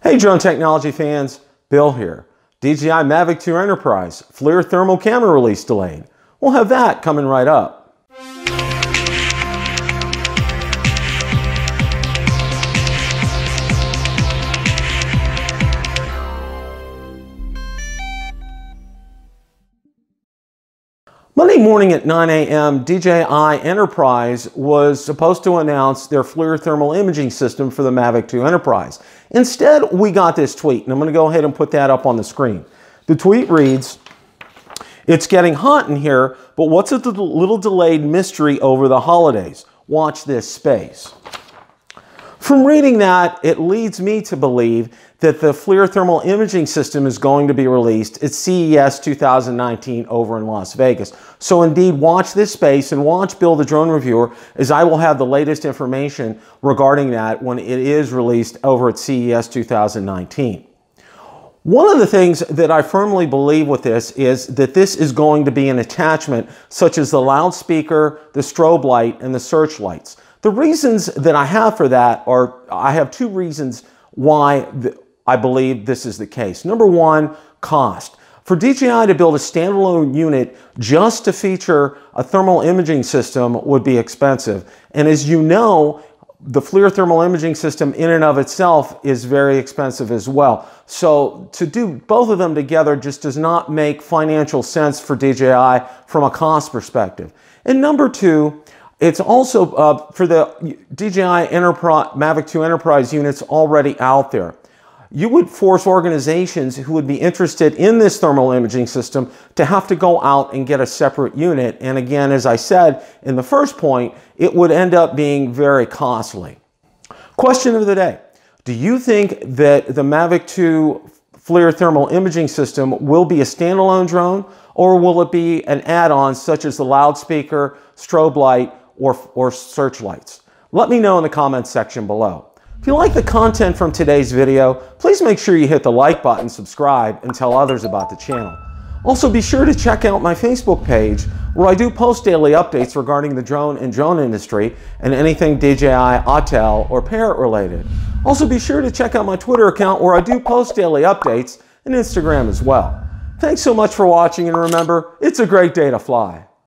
Hey drone technology fans, Bill here. DJI Mavic 2 Enterprise, Flir thermal camera release delayed. We'll have that coming right up. Monday morning at 9 a.m., DJI Enterprise was supposed to announce their Flir thermal imaging system for the Mavic 2 Enterprise. Instead, we got this tweet, and I'm going to go ahead and put that up on the screen. The tweet reads, "It's getting hot in here, but what's a little delayed mystery over the holidays? Watch this space." From reading that, it leads me to believe that the Flir thermal imaging system is going to be released at CES 2019 over in Las Vegas. So indeed, watch this space and watch Bill the Drone Reviewer, as I will have the latest information regarding that when it is released over at CES 2019. One of the things that I firmly believe with this is that this is going to be an attachment such as the loudspeaker, the strobe light, and the searchlights. The reasons that I have for that are, I have two reasons why I believe this is the case. Number one, cost. For DJI to build a standalone unit just to feature a thermal imaging system would be expensive. And as you know, the Flir thermal imaging system in and of itself is very expensive as well. So to do both of them together just does not make financial sense for DJI from a cost perspective. And number two, it's also for the DJI Mavic 2 Enterprise units already out there. You would force organizations who would be interested in this thermal imaging system to have to go out and get a separate unit. And again, as I said in the first point, it would end up being very costly. Question of the day. Do you think that the Mavic 2 Flir thermal imaging system will be a standalone drone, or will it be an add-on such as the loudspeaker, strobe light, or searchlights? Let me know in the comments section below. If you like the content from today's video, please make sure you hit the like button, subscribe, and tell others about the channel. Also, be sure to check out my Facebook page, where I do post daily updates regarding the drone and drone industry and anything DJI, Autel, or Parrot related. Also, be sure to check out my Twitter account, where I do post daily updates, and Instagram as well. Thanks so much for watching, and remember, it's a great day to fly.